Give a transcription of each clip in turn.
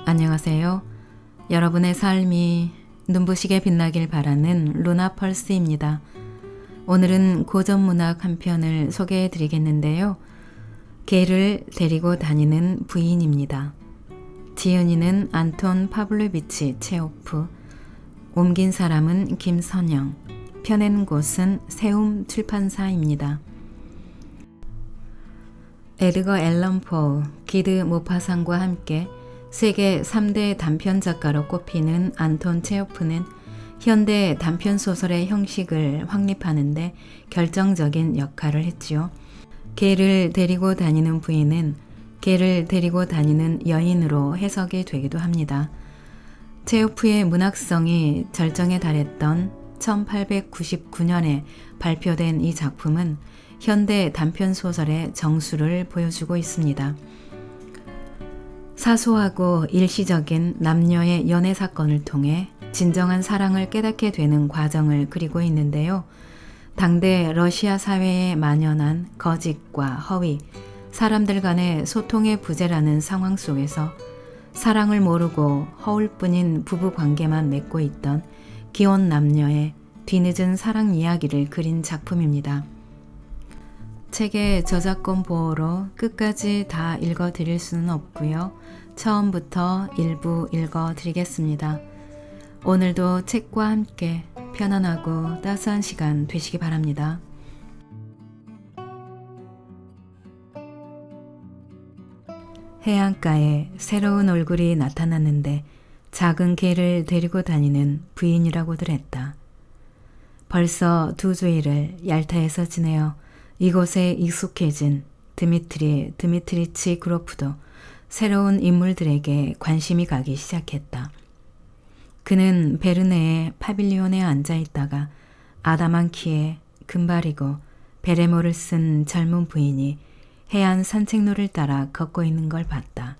안녕하세요. 여러분의 삶이 눈부시게 빛나길 바라는 루나 펄스입니다. 오늘은 고전문학 한 편을 소개해 드리겠는데요. 개를 데리고 다니는 부인입니다. 지은이는 안톤 파블로비치 체호프, 옮긴 사람은 김선영, 펴낸 곳은 세움 출판사입니다. 에드거 앨런 포, 기드 모파상과 함께 세계 3대 단편 작가로 꼽히는 안톤 체호프는 현대 단편 소설의 형식을 확립하는 데 결정적인 역할을 했지요. 개를 데리고 다니는 부인은 개를 데리고 다니는 여인으로 해석이 되기도 합니다. 체호프의 문학성이 절정에 달했던 1899년에 발표된 이 작품은 현대 단편 소설의 정수를 보여주고 있습니다. 사소하고 일시적인 남녀의 연애 사건을 통해 진정한 사랑을 깨닫게 되는 과정을 그리고 있는데요. 당대 러시아 사회에 만연한 거짓과 허위, 사람들 간의 소통의 부재라는 상황 속에서 사랑을 모르고 허울뿐인 부부 관계만 맺고 있던 기혼 남녀의 뒤늦은 사랑 이야기를 그린 작품입니다. 책의 저작권 보호로 끝까지 다 읽어드릴 수는 없고요. 처음부터 일부 읽어드리겠습니다. 오늘도 책과 함께 편안하고 따스한 시간 되시기 바랍니다. 해안가에 새로운 얼굴이 나타났는데 작은 개를 데리고 다니는 부인이라고들 했다. 벌써 2주일을 얄타에서 지내어 이곳에 익숙해진 드미트리 드미트리치 그로프도 새로운 인물들에게 관심이 가기 시작했다. 그는 베르네의 파빌리온에 앉아 있다가 아담한 키에 금발이고 베레모를 쓴 젊은 부인이 해안 산책로를 따라 걷고 있는 걸 봤다.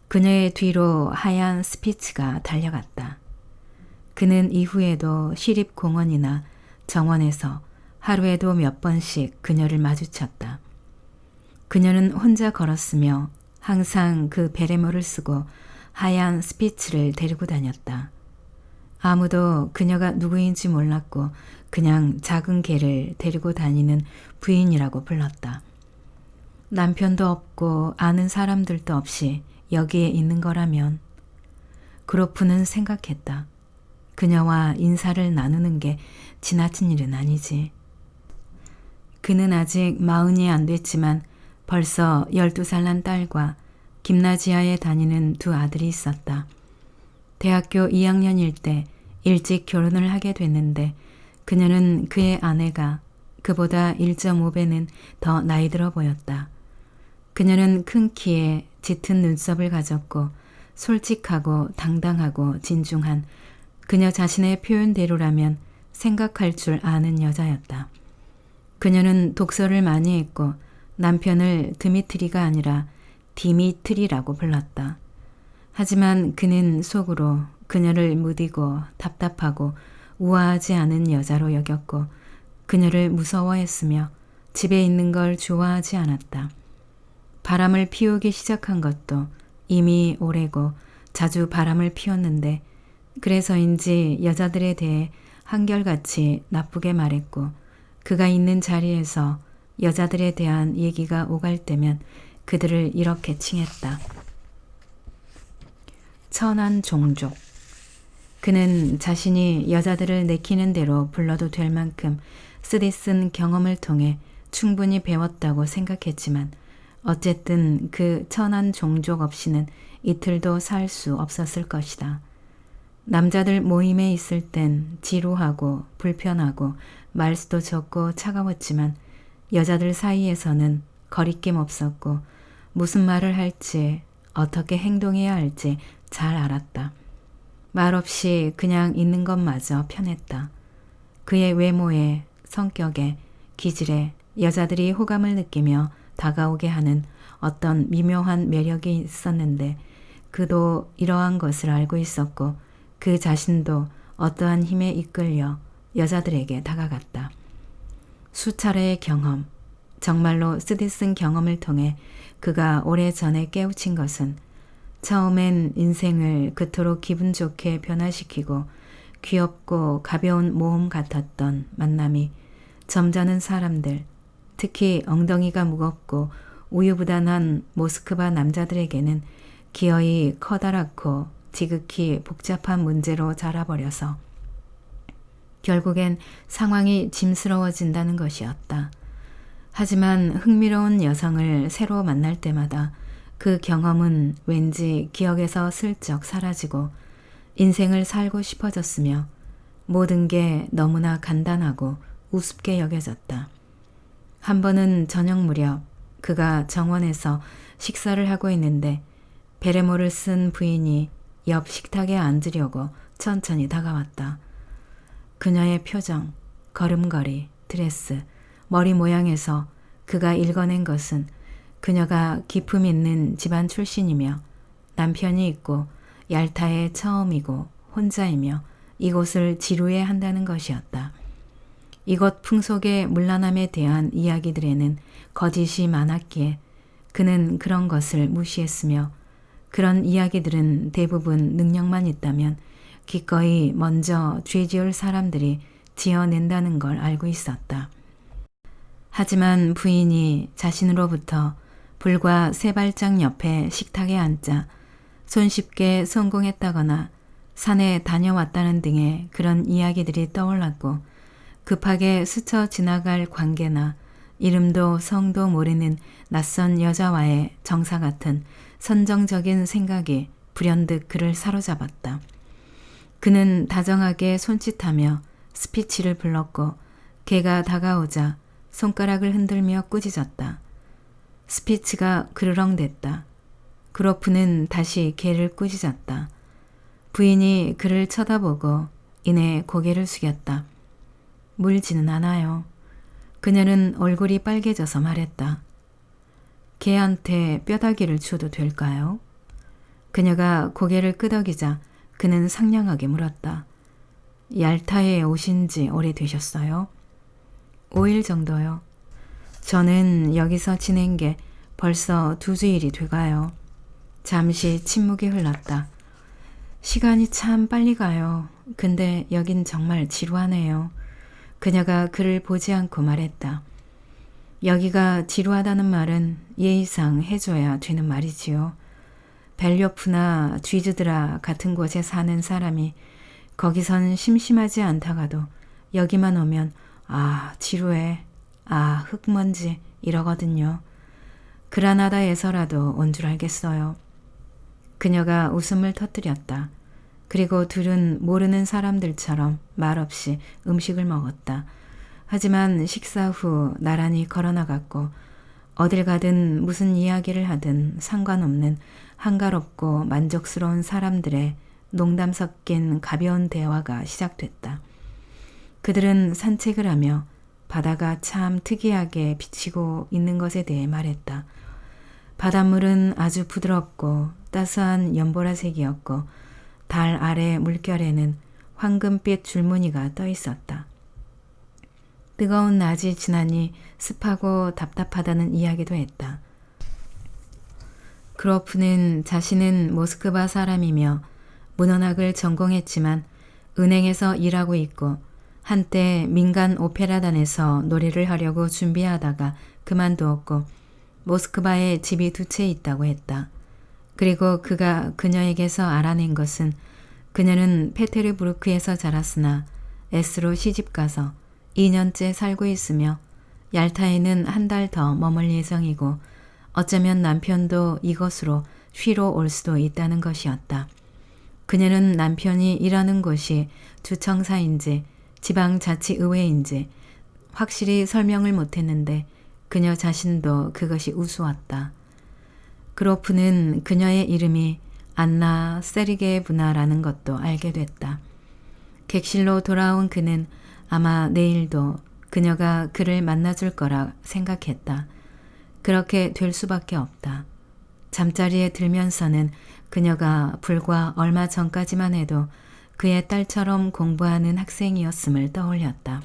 그녀의 뒤로 하얀 스피츠가 달려갔다. 그는 이후에도 시립공원이나 정원에서 하루에도 몇 번씩 그녀를 마주쳤다. 그녀는 혼자 걸었으며 항상 그 베레모를 쓰고 하얀 스피츠를 데리고 다녔다. 아무도 그녀가 누구인지 몰랐고 그냥 작은 개를 데리고 다니는 부인이라고 불렀다. 남편도 없고 아는 사람들도 없이 여기에 있는 거라면 그로프는 생각했다. 그녀와 인사를 나누는 게 지나친 일은 아니지. 그는 아직 40이 안 됐지만 벌써 12살 난 딸과 김나지아에 다니는 2 아들이 있었다. 대학교 2학년일 때 일찍 결혼을 하게 됐는데 그녀는 그의 아내가 그보다 1.5배는 더 나이 들어 보였다. 그녀는 큰 키에 짙은 눈썹을 가졌고 솔직하고 당당하고 진중한 그녀 자신의 표현대로라면 생각할 줄 아는 여자였다. 그녀는 독서를 많이 했고 남편을 드미트리가 아니라 디미트리라고 불렀다. 하지만 그는 속으로 그녀를 무디고 답답하고 우아하지 않은 여자로 여겼고 그녀를 무서워했으며 집에 있는 걸 좋아하지 않았다. 바람을 피우기 시작한 것도 이미 오래고 자주 바람을 피웠는데 그래서인지 여자들에 대해 한결같이 나쁘게 말했고 그가 있는 자리에서 여자들에 대한 얘기가 오갈 때면 그들을 이렇게 칭했다. 천한 종족. 그는 자신이 여자들을 내키는 대로 불러도 될 만큼 쓰디쓴 경험을 통해 충분히 배웠다고 생각했지만 어쨌든 그 천한 종족 없이는 이틀도 살 수 없었을 것이다. 남자들 모임에 있을 땐 지루하고 불편하고 말수도 적고 차가웠지만 여자들 사이에서는 거리낌 없었고 무슨 말을 할지 어떻게 행동해야 할지 잘 알았다. 말없이 그냥 있는 것마저 편했다. 그의 외모에, 성격에, 기질에 여자들이 호감을 느끼며 다가오게 하는 어떤 미묘한 매력이 있었는데 그도 이러한 것을 알고 있었고 그 자신도 어떠한 힘에 이끌려 여자들에게 다가갔다. 수차례의 경험, 정말로 쓰디쓴 경험을 통해 그가 오래전에 깨우친 것은 처음엔 인생을 그토록 기분 좋게 변화시키고 귀엽고 가벼운 모험 같았던 만남이 점잖은 사람들, 특히 엉덩이가 무겁고 우유부단한 모스크바 남자들에게는 기어이 커다랗고 지극히 복잡한 문제로 자라버려서 결국엔 상황이 짐스러워진다는 것이었다. 하지만 흥미로운 여성을 새로 만날 때마다 그 경험은 왠지 기억에서 슬쩍 사라지고 인생을 살고 싶어졌으며 모든 게 너무나 간단하고 우습게 여겨졌다. 한 번은 저녁 무렵 그가 정원에서 식사를 하고 있는데 베레모를 쓴 부인이 옆 식탁에 앉으려고 천천히 다가왔다. 그녀의 표정, 걸음걸이, 드레스, 머리 모양에서 그가 읽어낸 것은 그녀가 기품 있는 집안 출신이며 남편이 있고 얄타의 처음이고 혼자이며 이곳을 지루해 한다는 것이었다. 이곳 풍속의 문란함에 대한 이야기들에는 거짓이 많았기에 그는 그런 것을 무시했으며 그런 이야기들은 대부분 능력만 있다면 기꺼이 먼저 죄 지을 사람들이 지어낸다는 걸 알고 있었다. 하지만 부인이 자신으로부터 불과 3발짝 옆에 식탁에 앉자 손쉽게 성공했다거나 산에 다녀왔다는 등의 그런 이야기들이 떠올랐고 급하게 스쳐 지나갈 관계나 이름도 성도 모르는 낯선 여자와의 정사 같은 선정적인 생각이 불현듯 그를 사로잡았다. 그는 다정하게 손짓하며 스피치를 불렀고 개가 다가오자 손가락을 흔들며 꾸짖었다. 스피치가 그르렁댔다. 그로프는 다시 개를 꾸짖었다. 부인이 그를 쳐다보고 이내 고개를 숙였다. 물지는 않아요. 그녀는 얼굴이 빨개져서 말했다. 개한테 뼈다귀를 줘도 될까요? 그녀가 고개를 끄덕이자 그는 상냥하게 물었다. 얄타에 오신 지 오래되셨어요? 5일 정도요. 저는 여기서 지낸 게 벌써 2주일이 돼가요. 잠시 침묵이 흘렀다. 시간이 참 빨리 가요. 근데 여긴 정말 지루하네요. 그녀가 그를 보지 않고 말했다. 여기가 지루하다는 말은 예의상 해줘야 되는 말이지요. 벨료프나 쥐즈드라 같은 곳에 사는 사람이 거기선 심심하지 않다가도 여기만 오면 아 지루해, 아 흙먼지 이러거든요. 그라나다에서라도 온 줄 알겠어요. 그녀가 웃음을 터뜨렸다. 그리고 둘은 모르는 사람들처럼 말없이 음식을 먹었다. 하지만 식사 후 나란히 걸어나갔고 어딜 가든 무슨 이야기를 하든 상관없는 한가롭고 만족스러운 사람들의 농담 섞인 가벼운 대화가 시작됐다. 그들은 산책을 하며 바다가 참 특이하게 비치고 있는 것에 대해 말했다. 바닷물은 아주 부드럽고 따스한 연보라색이었고 달 아래 물결에는 황금빛 줄무늬가 떠 있었다. 뜨거운 낮이 지나니 습하고 답답하다는 이야기도 했다. 크로프는 자신은 모스크바 사람이며 문헌학을 전공했지만 은행에서 일하고 있고 한때 민간 오페라단에서 노래를 하려고 준비하다가 그만두었고 모스크바에 집이 2채 있다고 했다. 그리고 그가 그녀에게서 알아낸 것은 그녀는 페테르부르크에서 자랐으나 S로 시집가서 2년째 살고 있으며 얄타에는 한 달 더 머물 예정이고 어쩌면 남편도 이곳으로 쉬러 올 수도 있다는 것이었다. 그녀는 남편이 일하는 곳이 주청사인지 지방자치의회인지 확실히 설명을 못했는데 그녀 자신도 그것이 우스웠다. 크로프는 그녀의 이름이 안나 세르게예브나라는 것도 알게 됐다. 객실로 돌아온 그는 아마 내일도 그녀가 그를 만나줄 거라 생각했다. 그렇게 될 수밖에 없다. 잠자리에 들면서는 그녀가 불과 얼마 전까지만 해도 그의 딸처럼 공부하는 학생이었음을 떠올렸다.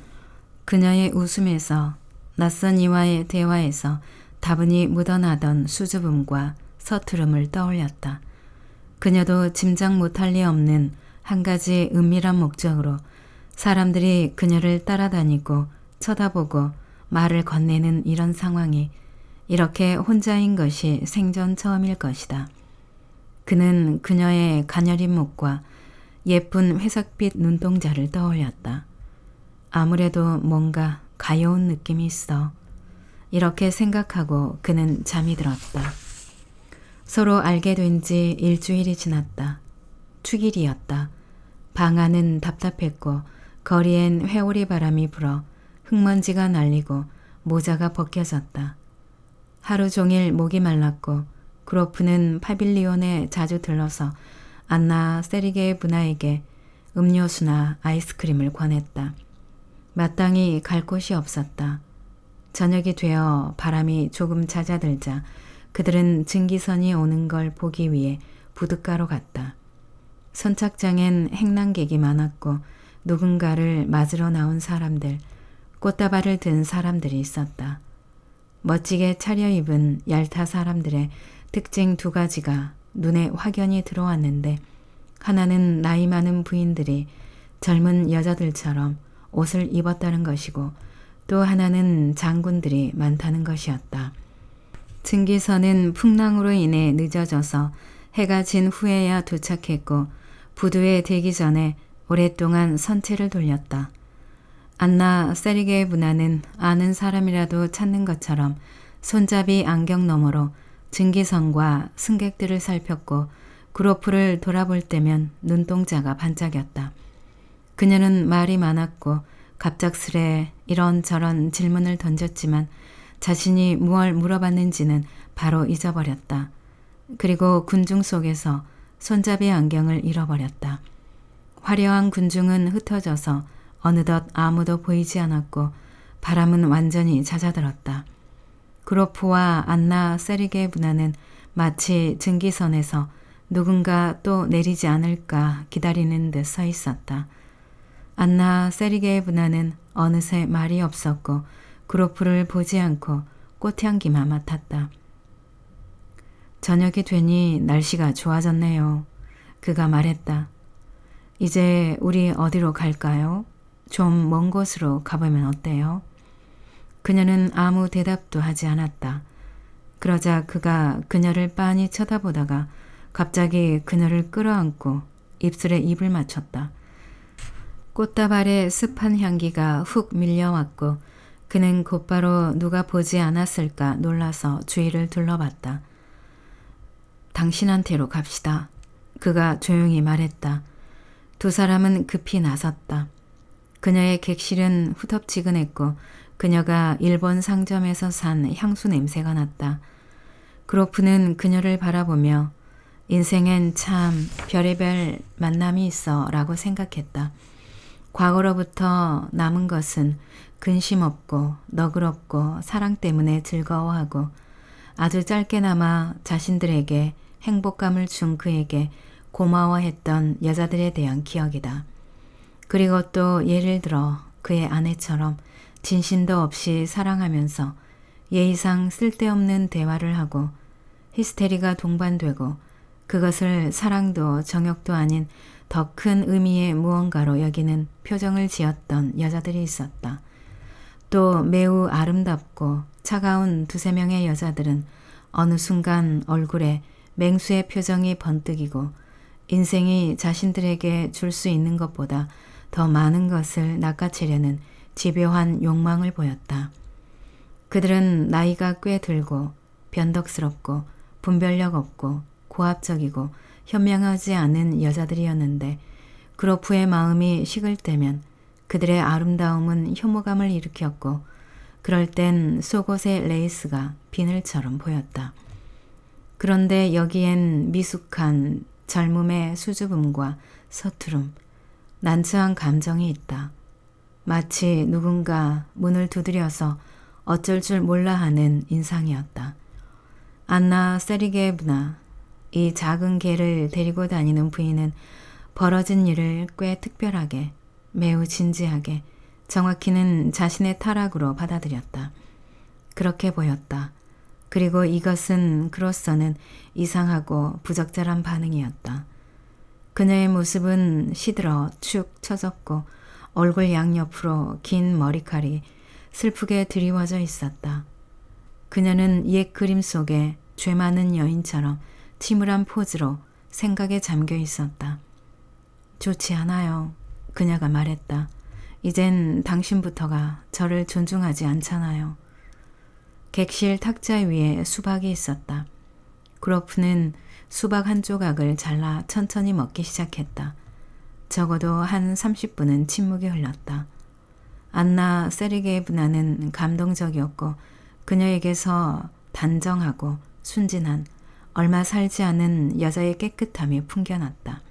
그녀의 웃음에서 낯선 이와의 대화에서 다분히 묻어나던 수줍음과 서투름을 떠올렸다. 그녀도 짐작 못할 리 없는 한 가지 은밀한 목적으로 사람들이 그녀를 따라다니고 쳐다보고 말을 건네는 이런 상황이 이렇게 혼자인 것이 생전 처음일 것이다. 그는 그녀의 가녀린 목과 예쁜 회색빛 눈동자를 떠올렸다. 아무래도 뭔가 가여운 느낌이 있어. 이렇게 생각하고 그는 잠이 들었다. 서로 알게 된 지 일주일이 지났다. 축일이었다. 방 안은 답답했고 거리엔 회오리 바람이 불어 흙먼지가 날리고 모자가 벗겨졌다. 하루 종일 목이 말랐고 그로프는 파빌리온에 자주 들러서 안나 세리게브나에게 음료수나 아이스크림을 권했다. 마땅히 갈 곳이 없었다. 저녁이 되어 바람이 조금 잦아들자 그들은 증기선이 오는 걸 보기 위해 부둣가로 갔다. 선착장엔 행랑객이 많았고 누군가를 맞으러 나온 사람들, 꽃다발을 든 사람들이 있었다. 멋지게 차려입은 얄타 사람들의 특징 두 가지가 눈에 확연히 들어왔는데 하나는 나이 많은 부인들이 젊은 여자들처럼 옷을 입었다는 것이고 또 하나는 장군들이 많다는 것이었다. 증기선은 풍랑으로 인해 늦어져서 해가 진 후에야 도착했고 부두에 들기 전에 오랫동안 선체를 돌렸다. 안나 세리게브나는 아는 사람이라도 찾는 것처럼 손잡이 안경 너머로 증기선과 승객들을 살폈고 그로프를 돌아볼 때면 눈동자가 반짝였다. 그녀는 말이 많았고 갑작스레 이런저런 질문을 던졌지만 자신이 무얼 물어봤는지는 바로 잊어버렸다. 그리고 군중 속에서 손잡이 안경을 잃어버렸다. 화려한 군중은 흩어져서 어느덧 아무도 보이지 않았고 바람은 완전히 잦아들었다. 그로프와 안나 세리게브나는 마치 증기선에서 누군가 또 내리지 않을까 기다리는 듯 서 있었다. 안나 세리게브나는 어느새 말이 없었고 그로프를 보지 않고 꽃향기만 맡았다. 저녁이 되니 날씨가 좋아졌네요. 그가 말했다. 이제 우리 어디로 갈까요? 좀 먼 곳으로 가보면 어때요? 그녀는 아무 대답도 하지 않았다. 그러자 그가 그녀를 빤히 쳐다보다가 갑자기 그녀를 끌어안고 입술에 입을 맞췄다. 꽃다발의 습한 향기가 훅 밀려왔고 그는 곧바로 누가 보지 않았을까 놀라서 주위를 둘러봤다. 당신한테로 갑시다. 그가 조용히 말했다. 두 사람은 급히 나섰다. 그녀의 객실은 후텁지근했고 그녀가 일본 상점에서 산 향수 냄새가 났다. 그로프는 그녀를 바라보며 인생엔 참 별의별 만남이 있어 라고 생각했다. 과거로부터 남은 것은 근심 없고 너그럽고 사랑 때문에 즐거워하고 아주 짧게나마 자신들에게 행복감을 준 그에게 고마워했던 여자들에 대한 기억이다. 그리고 또 예를 들어 그의 아내처럼 진심도 없이 사랑하면서 예의상 쓸데없는 대화를 하고 히스테리가 동반되고 그것을 사랑도 정욕도 아닌 더 큰 의미의 무언가로 여기는 표정을 지었던 여자들이 있었다. 또 매우 아름답고 차가운 두세 명의 여자들은 어느 순간 얼굴에 맹수의 표정이 번뜩이고 인생이 자신들에게 줄 수 있는 것보다 더 많은 것을 낚아채려는 집요한 욕망을 보였다. 그들은 나이가 꽤 들고 변덕스럽고 분별력 없고 고압적이고 현명하지 않은 여자들이었는데 그로프의 마음이 식을 때면 그들의 아름다움은 혐오감을 일으켰고 그럴 땐 속옷의 레이스가 비늘처럼 보였다. 그런데 여기엔 미숙한 젊음의 수줍음과 서투름, 난처한 감정이 있다. 마치 누군가 문을 두드려서 어쩔 줄 몰라 하는 인상이었다. 안나 세리게브나, 이 작은 개를 데리고 다니는 부인은 벌어진 일을 꽤 특별하게, 매우 진지하게, 정확히는 자신의 타락으로 받아들였다. 그렇게 보였다. 그리고 이것은 그로서는 이상하고 부적절한 반응이었다. 그녀의 모습은 시들어 축 처졌고 얼굴 양옆으로 긴 머리칼이 슬프게 드리워져 있었다. 그녀는 옛 그림 속에 죄 많은 여인처럼 침울한 포즈로 생각에 잠겨 있었다. 좋지 않아요. 그녀가 말했다. 이젠 당신부터가 저를 존중하지 않잖아요. 객실 탁자 위에 수박이 있었다. 그로프는 수박 한 조각을 잘라 천천히 먹기 시작했다. 적어도 한 30분은 침묵이 흘렀다. 안나 세르게이브나는 감동적이었고 그녀에게서 단정하고 순진한 얼마 살지 않은 여자의 깨끗함이 풍겨났다.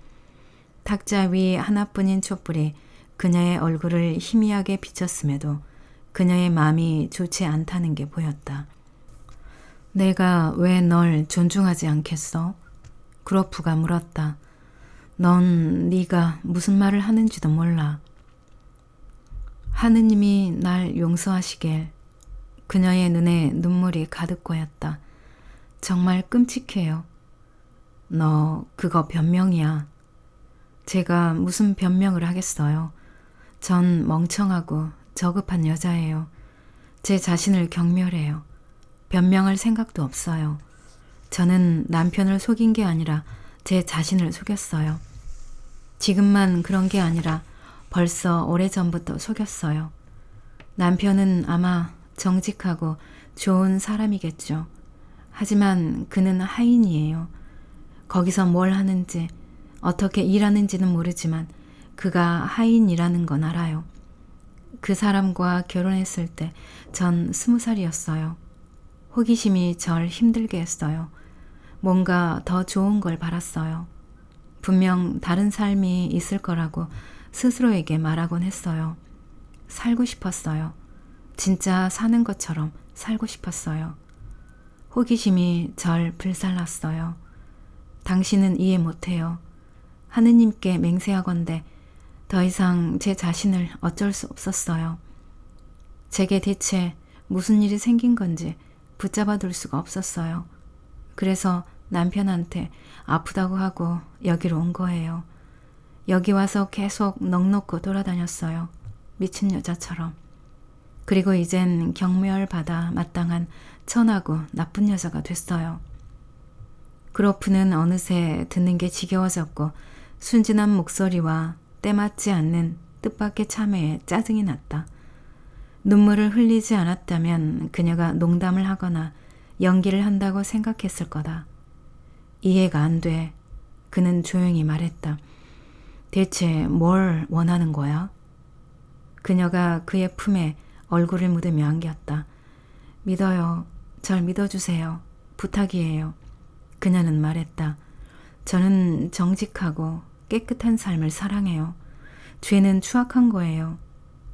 탁자 위 하나뿐인 촛불이 그녀의 얼굴을 희미하게 비쳤음에도 그녀의 마음이 좋지 않다는 게 보였다. 내가 왜 널 존중하지 않겠어? 그로프가 물었다. 넌 네가 무슨 말을 하는지도 몰라. 하느님이 날 용서하시길. 그녀의 눈에 눈물이 가득 고였다. 정말 끔찍해요. 너 그거 변명이야. 제가 무슨 변명을 하겠어요. 전 멍청하고 저급한 여자예요. 제 자신을 경멸해요. 변명할 생각도 없어요. 저는 남편을 속인 게 아니라 제 자신을 속였어요. 지금만 그런 게 아니라 벌써 오래전부터 속였어요. 남편은 아마 정직하고 좋은 사람이겠죠. 하지만 그는 하인이에요. 거기서 뭘 하는지 어떻게 일하는지는 모르지만 그가 하인이라는 건 알아요. 그 사람과 결혼했을 때 전 20살이었어요. 호기심이 절 힘들게 했어요. 뭔가 더 좋은 걸 바랐어요. 분명 다른 삶이 있을 거라고 스스로에게 말하곤 했어요. 살고 싶었어요. 진짜 사는 것처럼 살고 싶었어요. 호기심이 절 불살랐어요. 당신은 이해 못해요. 하느님께 맹세하건대 더 이상 제 자신을 어쩔 수 없었어요. 제게 대체 무슨 일이 생긴 건지 붙잡아 둘 수가 없었어요. 그래서 남편한테 아프다고 하고 여기로 온 거예요. 여기 와서 계속 넋놓고 돌아다녔어요. 미친 여자처럼. 그리고 이젠 경멸받아 마땅한 천하고 나쁜 여자가 됐어요. 그로프는 어느새 듣는 게 지겨워졌고 순진한 목소리와 때맞지 않는 뜻밖의 참회에 짜증이 났다. 눈물을 흘리지 않았다면 그녀가 농담을 하거나 연기를 한다고 생각했을 거다. 이해가 안 돼. 그는 조용히 말했다. 대체 뭘 원하는 거야? 그녀가 그의 품에 얼굴을 묻으며 안겼다. 믿어요. 절 믿어주세요. 부탁이에요. 그녀는 말했다. 저는 정직하고 깨끗한 삶을 사랑해요. 죄는 추악한 거예요.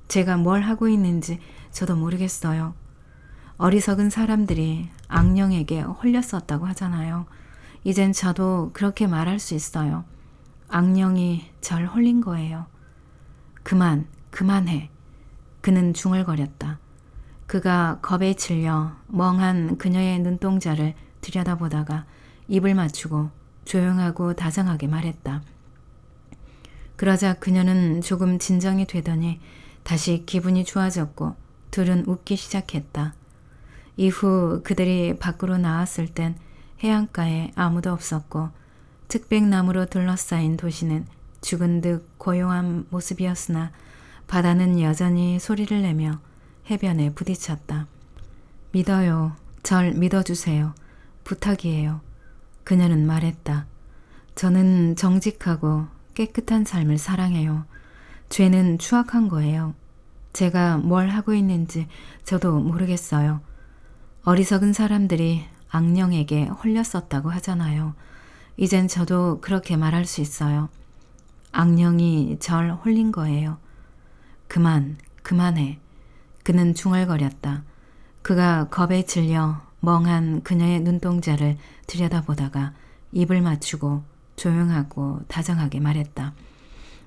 제가 뭘 하고 있는지 저도 모르겠어요. 어리석은 사람들이 악령에게 홀렸었다고 하잖아요. 이젠 저도 그렇게 말할 수 있어요. 악령이 절 홀린 거예요. 그만해. 그는 중얼거렸다. 그가 겁에 질려 멍한 그녀의 눈동자를 들여다보다가 입을 맞추고 조용하고 다정하게 말했다. 그러자 그녀는 조금 진정이 되더니 다시 기분이 좋아졌고 둘은 웃기 시작했다. 이후 그들이 밖으로 나왔을 땐 해안가에 아무도 없었고 측백나무로 둘러싸인 도시는 죽은 듯 고요한 모습이었으나 바다는 여전히 소리를 내며 해변에 부딪혔다. 믿어요. 절 믿어주세요. 부탁이에요. 그녀는 말했다. 저는 정직하고 깨끗한 삶을 사랑해요. 죄는 추악한 거예요. 제가 뭘 하고 있는지 저도 모르겠어요. 어리석은 사람들이 악령에게 홀렸었다고 하잖아요. 이젠 저도 그렇게 말할 수 있어요. 악령이 절 홀린 거예요. 그만해. 그는 중얼거렸다. 그가 겁에 질려 멍한 그녀의 눈동자를 들여다보다가 입을 맞추고 조용하고 다정하게 말했다.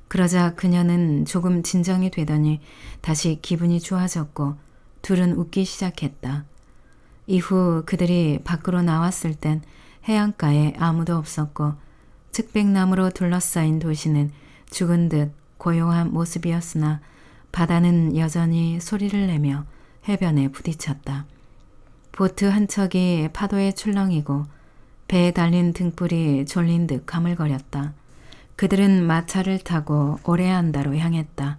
그러자 그녀는 조금 진정이 되더니 다시 기분이 좋아졌고 둘은 웃기 시작했다. 이후 그들이 밖으로 나왔을 땐 해안가에 아무도 없었고 측백나무로 둘러싸인 도시는 죽은 듯 고요한 모습이었으나 바다는 여전히 소리를 내며 해변에 부딪혔다. 보트 한 척이 파도에 출렁이고 배에 달린 등불이 졸린 듯 가물거렸다. 그들은 마차를 타고 오레안다로 향했다.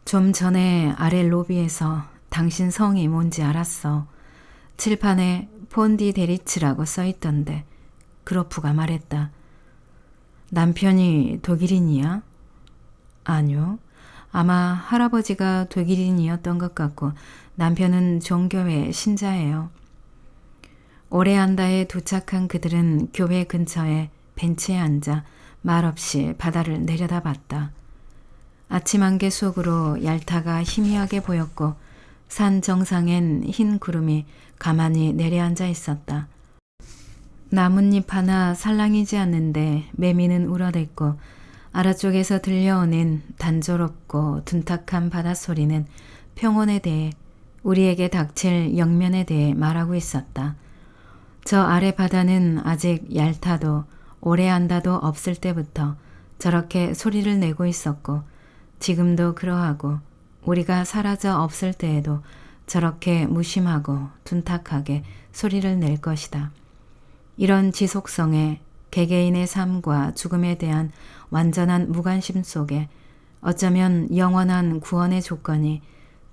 좀 전에 아래 로비에서 당신 성이 뭔지 알았어. 칠판에 폰디 데리츠라고 써있던데 그로프가 말했다. 남편이 독일인이야? 아니요. 아마 할아버지가 독일인이었던 것 같고 남편은 종교의 신자예요. 오레안다에 도착한 그들은 교회 근처에 벤치에 앉아 말없이 바다를 내려다봤다. 아침 안개 속으로 얄타가 희미하게 보였고 산 정상엔 흰 구름이 가만히 내려앉아 있었다. 나뭇잎 하나 살랑이지 않는데 매미는 울어댔고 아래쪽에서 들려오는 단조롭고 둔탁한 바닷소리는 평온에 대해 우리에게 닥칠 영면에 대해 말하고 있었다. 저 아래 바다는 아직 얄타도 오레안다도 없을 때부터 저렇게 소리를 내고 있었고 지금도 그러하고 우리가 사라져 없을 때에도 저렇게 무심하고 둔탁하게 소리를 낼 것이다. 이런 지속성에 개개인의 삶과 죽음에 대한 완전한 무관심 속에 어쩌면 영원한 구원의 조건이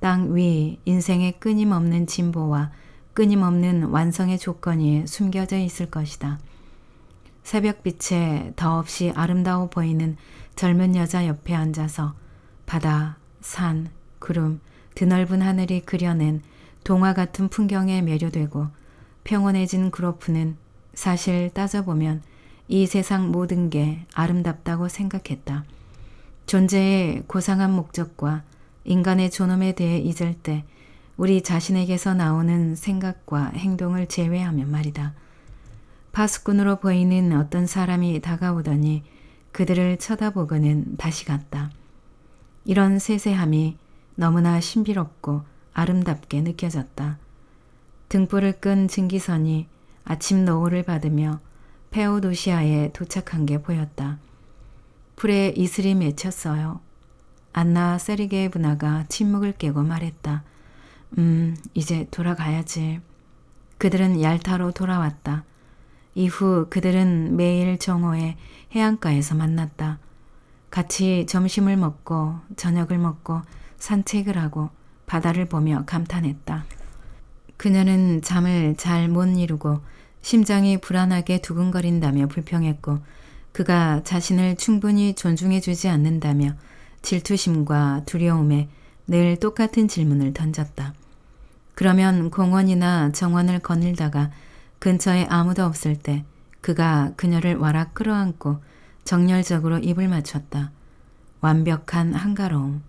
땅 위 인생의 끊임없는 진보와 끊임없는 완성의 조건이 숨겨져 있을 것이다. 새벽빛에 더없이 아름다워 보이는 젊은 여자 옆에 앉아서 바다, 산, 구름, 드넓은 하늘이 그려낸 동화 같은 풍경에 매료되고 평온해진 그로프는 사실 따져보면 이 세상 모든 게 아름답다고 생각했다. 존재의 고상한 목적과 인간의 존엄에 대해 잊을 때 우리 자신에게서 나오는 생각과 행동을 제외하면 말이다. 파수꾼으로 보이는 어떤 사람이 다가오더니 그들을 쳐다보고는 다시 갔다. 이런 세세함이 너무나 신비롭고 아름답게 느껴졌다. 등불을 끈 증기선이 아침 노을을 받으며 페오도시아에 도착한 게 보였다. 풀에 이슬이 맺혔어요. 안나 세르게예브나가 침묵을 깨고 말했다. 이제 돌아가야지. 그들은 얄타로 돌아왔다. 이후 그들은 매일 정오에 해안가에서 만났다. 같이 점심을 먹고 저녁을 먹고 산책을 하고 바다를 보며 감탄했다. 그녀는 잠을 잘 못 이루고 심장이 불안하게 두근거린다며 불평했고 그가 자신을 충분히 존중해주지 않는다며 질투심과 두려움에 늘 똑같은 질문을 던졌다. 그러면 공원이나 정원을 거닐다가 근처에 아무도 없을 때 그가 그녀를 와락 끌어안고 정열적으로 입을 맞췄다. 완벽한 한가로움.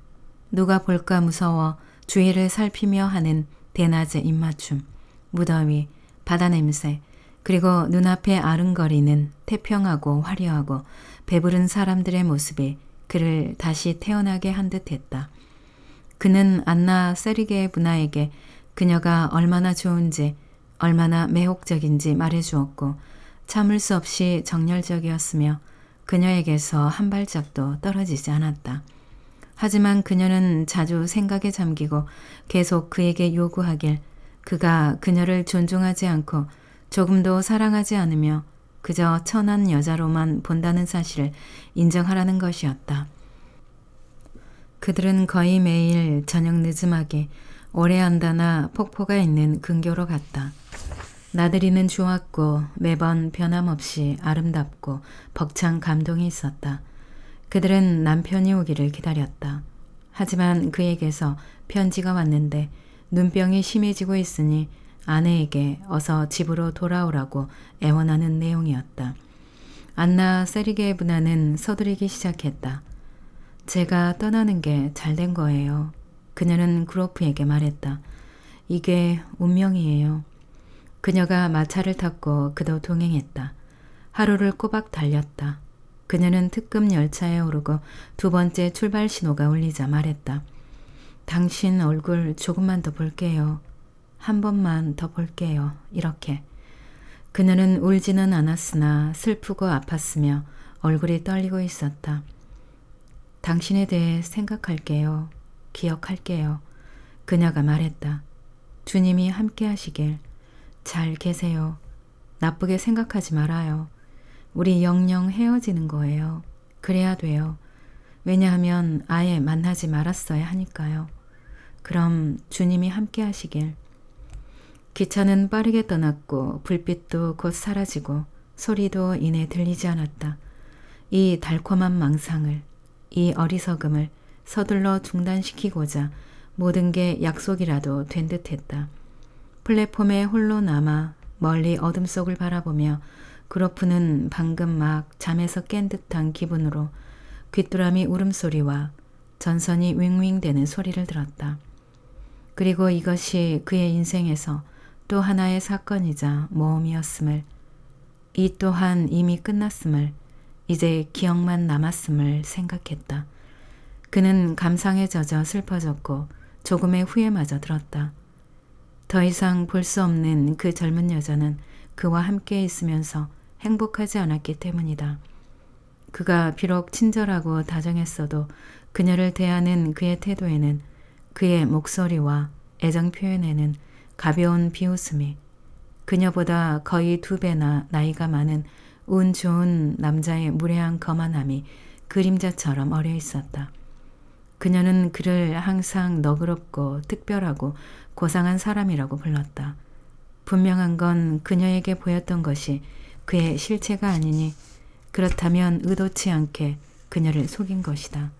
누가 볼까 무서워 주위를 살피며 하는 대낮의 입맞춤, 무더위, 바다 냄새, 그리고 눈앞에 아른거리는 태평하고 화려하고 배부른 사람들의 모습이 그를 다시 태어나게 한 듯했다. 그는 안나 세르게예브나에게 그녀가 얼마나 좋은지 얼마나 매혹적인지 말해주었고 참을 수 없이 정열적이었으며 그녀에게서 한 발짝도 떨어지지 않았다. 하지만 그녀는 자주 생각에 잠기고 계속 그에게 요구하길 그가 그녀를 존중하지 않고 조금도 사랑하지 않으며 그저 천한 여자로만 본다는 사실을 인정하라는 것이었다. 그들은 거의 매일 저녁 늦음하게 오레안다나 폭포가 있는 근교로 갔다. 나들이는 좋았고 매번 변함없이 아름답고 벅찬 감동이 있었다. 그들은 남편이 오기를 기다렸다. 하지만 그에게서 편지가 왔는데 눈병이 심해지고 있으니 아내에게 어서 집으로 돌아오라고 애원하는 내용이었다. 안나 세르게예브나는 서두르기 시작했다. 제가 떠나는 게 잘된 거예요. 그녀는 그로프에게 말했다. 이게 운명이에요. 그녀가 마차를 탔고 그도 동행했다. 하루를 꼬박 달렸다. 그녀는 특급 열차에 오르고 두 번째 출발 신호가 울리자 말했다. 당신 얼굴 조금만 더 볼게요. 한 번만 더 볼게요. 이렇게. 그녀는 울지는 않았으나 슬프고 아팠으며 얼굴이 떨리고 있었다. 당신에 대해 생각할게요. 기억할게요. 그녀가 말했다. 주님이 함께 하시길. 잘 계세요. 나쁘게 생각하지 말아요. 우리 영영 헤어지는 거예요. 그래야 돼요. 왜냐하면 아예 만나지 말았어야 하니까요. 그럼 주님이 함께 하시길. 기차는 빠르게 떠났고 불빛도 곧 사라지고 소리도 이내 들리지 않았다. 이 달콤한 망상을, 이 어리석음을 서둘러 중단시키고자 모든 게 약속이라도 된 듯했다. 플랫폼에 홀로 남아 멀리 어둠 속을 바라보며 그로프는 방금 막 잠에서 깬 듯한 기분으로 귀뚜라미 울음소리와 전선이 윙윙대는 소리를 들었다. 그리고 이것이 그의 인생에서 또 하나의 사건이자 모험이었음을, 이 또한 이미 끝났음을, 이제 기억만 남았음을 생각했다. 그는 감상에 젖어 슬퍼졌고 조금의 후회마저 들었다. 더 이상 볼 수 없는 그 젊은 여자는 그와 함께 있으면서 행복하지 않았기 때문이다. 그가 비록 친절하고 다정했어도 그녀를 대하는 그의 태도에는, 그의 목소리와 애정 표현에는 가벼운 비웃음이, 그녀보다 거의 2배나 나이가 많은 운 좋은 남자의 무례한 거만함이 그림자처럼 어려 있었다. 그녀는 그를 항상 너그럽고 특별하고 고상한 사람이라고 불렀다. 분명한 건 그녀에게 보였던 것이 그의 실체가 아니니 그렇다면 의도치 않게 그녀를 속인 것이다.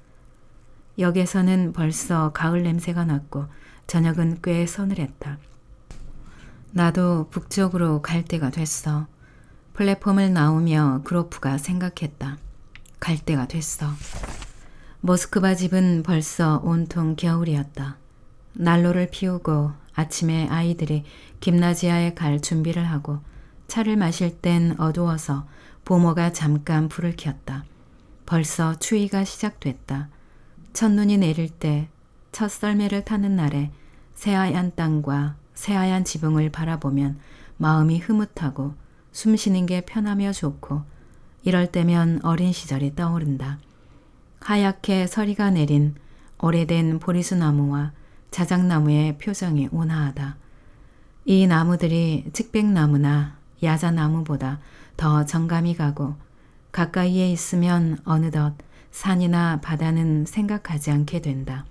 역에서는 벌써 가을 냄새가 났고 저녁은 꽤 서늘했다. 나도 북쪽으로 갈 때가 됐어. 플랫폼을 나오며 그로프가 생각했다. 갈 때가 됐어. 모스크바 집은 벌써 온통 겨울이었다. 난로를 피우고 아침에 아이들이 김나지아에 갈 준비를 하고 차를 마실 땐 어두워서 보모가 잠깐 불을 켰다. 벌써 추위가 시작됐다. 첫눈이 내릴 때 첫 썰매를 타는 날에 새하얀 땅과 새하얀 지붕을 바라보면 마음이 흐뭇하고 숨쉬는 게 편하며 좋고, 이럴 때면 어린 시절이 떠오른다. 하얗게 서리가 내린 오래된 보리수나무와 자작나무의 표정이 온화하다. 이 나무들이 측백나무나 야자나무보다 더 정감이 가고 가까이에 있으면 어느덧 산이나 바다는 생각하지 않게 된다.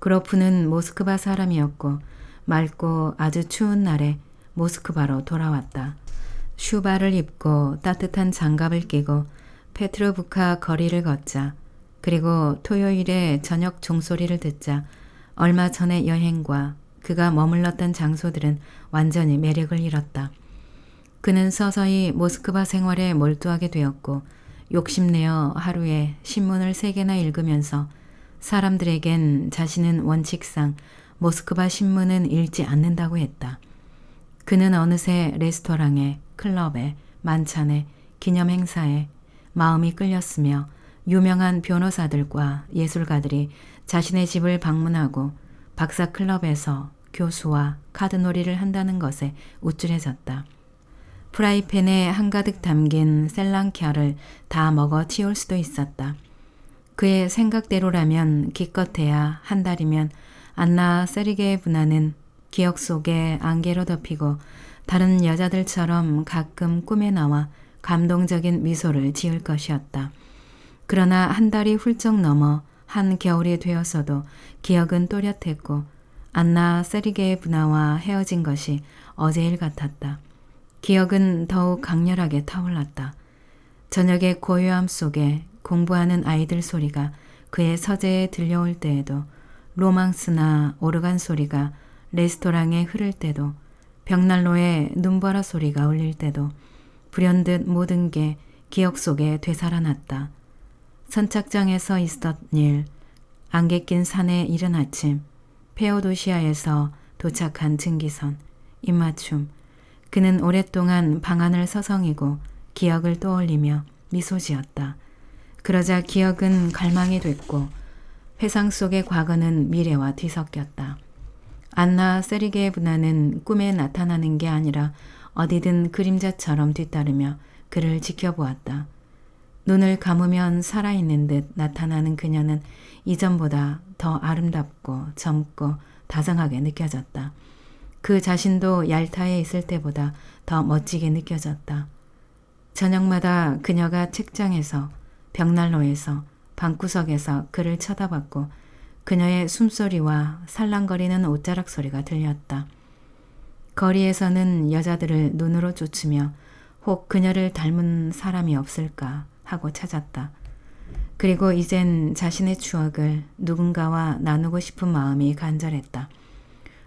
그로프는 모스크바 사람이었고 맑고 아주 추운 날에 모스크바로 돌아왔다. 슈바를 입고 따뜻한 장갑을 끼고 페트로브카 거리를 걷자, 그리고 토요일에 저녁 종소리를 듣자 얼마 전의 여행과 그가 머물렀던 장소들은 완전히 매력을 잃었다. 그는 서서히 모스크바 생활에 몰두하게 되었고 욕심내어 하루에 신문을 3개나 읽으면서 사람들에겐 자신은 원칙상 모스크바 신문은 읽지 않는다고 했다. 그는 어느새 레스토랑에, 클럽에, 만찬에, 기념행사에 마음이 끌렸으며 유명한 변호사들과 예술가들이 자신의 집을 방문하고 박사클럽에서 교수와 카드놀이를 한다는 것에 우쭐해졌다. 프라이팬에 한가득 담긴 셀랑캬를 다 먹어 튀올 수도 있었다. 그의 생각대로라면 기껏해야 한 달이면 안나 세르게예브나는 기억 속에 안개로 덮이고 다른 여자들처럼 가끔 꿈에 나와 감동적인 미소를 지을 것이었다. 그러나 한 달이 훌쩍 넘어 한 겨울이 되었어도 기억은 또렷했고 안나 세르게예브나와 헤어진 것이 어제일 같았다. 기억은 더욱 강렬하게 타올랐다. 저녁의 고요함 속에 공부하는 아이들 소리가 그의 서재에 들려올 때에도, 로망스나 오르간 소리가 레스토랑에 흐를 때도, 벽난로에 눈보라 소리가 울릴 때도 불현듯 모든 게 기억 속에 되살아났다. 선착장에서 있었던 일, 안개 낀 산의 이른 아침, 페오도시아에서 도착한 증기선, 입맞춤. 그는 오랫동안 방안을 서성이고 기억을 떠올리며 미소 지었다. 그러자 기억은 갈망이 됐고 회상 속의 과거는 미래와 뒤섞였다. 안나 세리게예브나는 꿈에 나타나는 게 아니라 어디든 그림자처럼 뒤따르며 그를 지켜보았다. 눈을 감으면 살아있는 듯 나타나는 그녀는 이전보다 더 아름답고 젊고 다정하게 느껴졌다. 그 자신도 얄타에 있을 때보다 더 멋지게 느껴졌다. 저녁마다 그녀가 책장에서, 벽난로에서, 방구석에서 그를 쳐다봤고 그녀의 숨소리와 살랑거리는 옷자락 소리가 들렸다. 거리에서는 여자들을 눈으로 쫓으며 혹 그녀를 닮은 사람이 없을까 하고 찾았다. 그리고 이젠 자신의 추억을 누군가와 나누고 싶은 마음이 간절했다.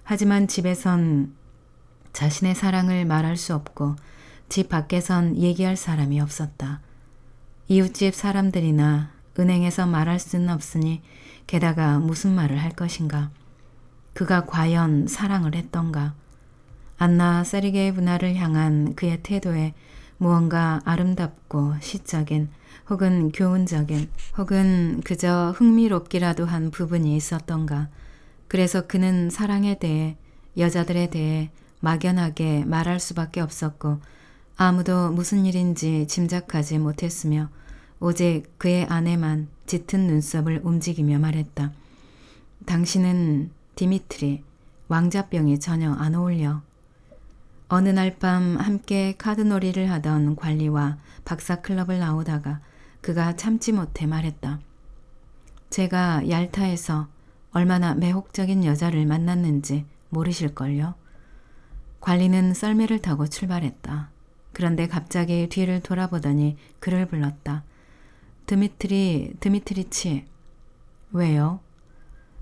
하지만 집에선 자신의 사랑을 말할 수 없고 집 밖에선 얘기할 사람이 없었다. 이웃집 사람들이나 은행에서 말할 수는 없으니 게다가 무슨 말을 할 것인가. 그가 과연 사랑을 했던가. 안나 세리게예브나를 향한 그의 태도에 무언가 아름답고 시적인 혹은 교훈적인 혹은 그저 흥미롭기라도 한 부분이 있었던가. 그래서 그는 사랑에 대해 여자들에 대해 막연하게 말할 수밖에 없었고 아무도 무슨 일인지 짐작하지 못했으며 오직 그의 아내만 짙은 눈썹을 움직이며 말했다. 당신은 디미트리, 왕자병이 전혀 안 어울려. 어느 날 밤 함께 카드놀이를 하던 관리와 박사클럽을 나오다가 그가 참지 못해 말했다. 제가 얄타에서 얼마나 매혹적인 여자를 만났는지 모르실걸요? 관리는 썰매를 타고 출발했다. 그런데 갑자기 뒤를 돌아보더니 그를 불렀다. 드미트리치. 왜요?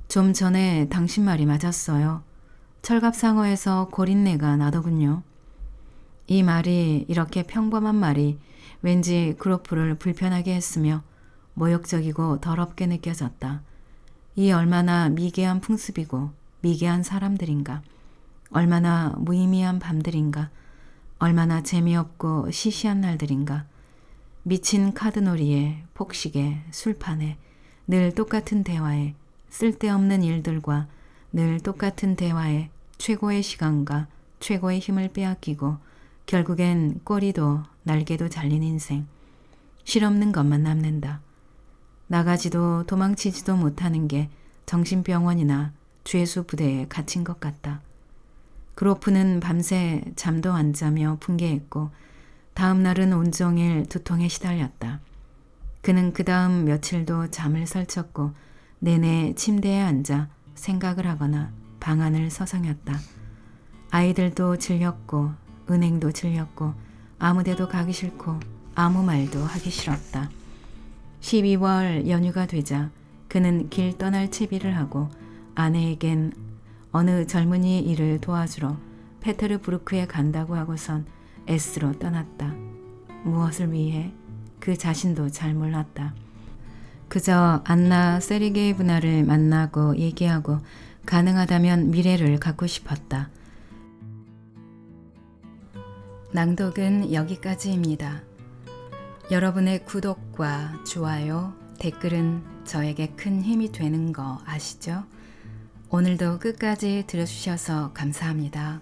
좀 전에 당신 말이 맞았어요. 철갑상어에서 고린내가 나더군요. 이 말이 이렇게 평범한 말이 왠지 그로프를 불편하게 했으며 모욕적이고 더럽게 느껴졌다. 이 얼마나 미개한 풍습이고 미개한 사람들인가. 얼마나 무의미한 밤들인가. 얼마나 재미없고 시시한 날들인가. 미친 카드놀이에, 폭식에, 술판에, 늘 똑같은 대화에, 쓸데없는 일들과 늘 똑같은 대화에 최고의 시간과 최고의 힘을 빼앗기고 결국엔 꼬리도 날개도 잘린 인생. 실없는 것만 남는다. 나가지도 도망치지도 못하는 게 정신병원이나 죄수 부대에 갇힌 것 같다. 그로프는 밤새 잠도 안 자며 분개했고 다음 날은 온종일 두통에 시달렸다. 그는 그 다음 며칠도 잠을 설쳤고 내내 침대에 앉아 생각을 하거나 방안을 서성였다. 아이들도 질렸고 은행도 질렸고 아무데도 가기 싫고 아무 말도 하기 싫었다. 12월 연휴가 되자 그는 길 떠날 채비를 하고 아내에겐 어느 젊은이 일을 도와주러 페테르부르크에 간다고 하고선 S로 떠났다. 무엇을 위해? 그 자신도 잘 몰랐다. 그저 안나 세리게예브나를 만나고 얘기하고 가능하다면 미래를 갖고 싶었다. 낭독은 여기까지입니다. 여러분의 구독과 좋아요, 댓글은 저에게 큰 힘이 되는 거 아시죠? 오늘도 끝까지 들어주셔서 감사합니다.